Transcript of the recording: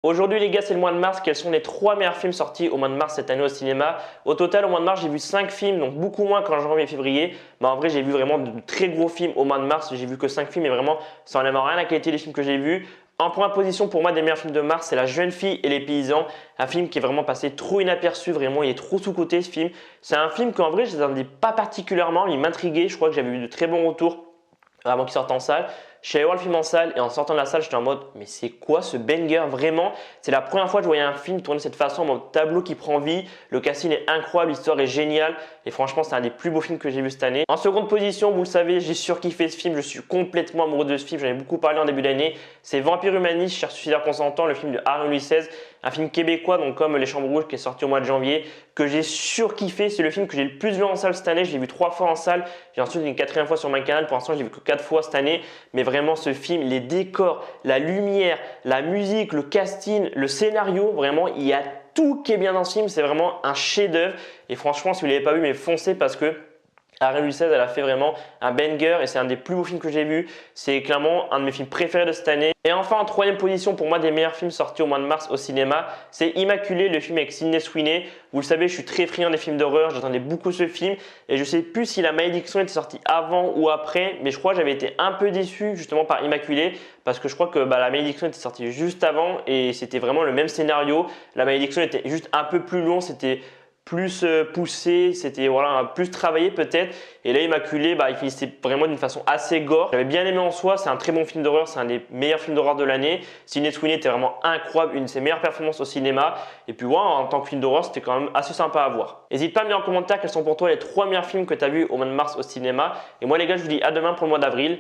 Aujourd'hui les gars, c'est le mois de mars. Quels sont les 3 meilleurs films sortis au mois de mars cette année au cinéma? Au total, au mois de mars, j'ai vu 5 films, donc beaucoup moins qu'en janvier et février. Mais en vrai, j'ai vu vraiment de très gros films au mois de mars. J'ai vu que 5 films et vraiment, ça enlève rien à la qualité des films que j'ai vus. En première position pour moi des meilleurs films de mars, c'est La Jeune Fille et les Paysans. Un film qui est vraiment passé trop inaperçu, vraiment, il est trop sous-coté ce film. C'est un film qu'en vrai, je ne l'attendais pas particulièrement, il m'intriguait. Je crois que j'avais eu de très bons retours avant qu'il sorte en salle. Je suis allé voir le film en salle et en sortant de la salle, j'étais en mode mais c'est quoi ce banger vraiment? C'est la première fois que je voyais un film tourner de cette façon, en mode tableau qui prend vie. Le casting est incroyable, l'histoire est géniale et franchement, c'est un des plus beaux films que j'ai vu cette année. En seconde position, vous le savez, j'ai surkiffé ce film, je suis complètement amoureux de ce film, j'en ai beaucoup parlé en début d'année. C'est Vampire Humaniste, Cher suicidaire consentant, le film de Harry Louis XVI, un film québécois, donc comme Les Chambres Rouges qui est sorti au mois de janvier, que j'ai surkiffé. C'est le film que j'ai le plus vu en salle cette année. Je l'ai vu 3 fois en salle. J'ai ensuite une 4e fois sur ma canal. Pour l'instant, je l'ai vu que 4 fois cette année. Mais vraiment, ce film, les décors, la lumière, la musique, le casting, le scénario, vraiment, il y a tout qui est bien dans ce film. C'est vraiment un chef-d'œuvre. Et franchement, si vous ne l'avez pas vu, mais foncez parce que Harry Louis XVI, elle a fait vraiment un banger et c'est un des plus beaux films que j'ai vu. C'est clairement un de mes films préférés de cette année. Et enfin, en 3e position pour moi des meilleurs films sortis au mois de mars au cinéma, c'est Immaculé, le film avec Sydney Sweeney. Vous le savez, je suis très friand des films d'horreur, j'attendais beaucoup ce film et je sais plus si La Malédiction était sortie avant ou après, mais je crois que j'avais été un peu déçu justement par Immaculé parce que je crois que La Malédiction était sortie juste avant et c'était vraiment le même scénario. La Malédiction était juste un peu plus long, c'était plus poussé, c'était voilà, plus travaillé peut-être. Et là, Immaculé, il finissait vraiment d'une façon assez gore. J'avais bien aimé en soi, c'est un très bon film d'horreur, c'est un des meilleurs films d'horreur de l'année. Sydney Sweeney était vraiment incroyable, une de ses meilleures performances au cinéma. Et puis voilà, en tant que film d'horreur, c'était quand même assez sympa à voir. N'hésite pas à me dire en commentaire quels sont pour toi les 3 meilleurs films que tu as vus au mois de mars au cinéma. Et moi les gars, je vous dis à demain pour le mois d'avril.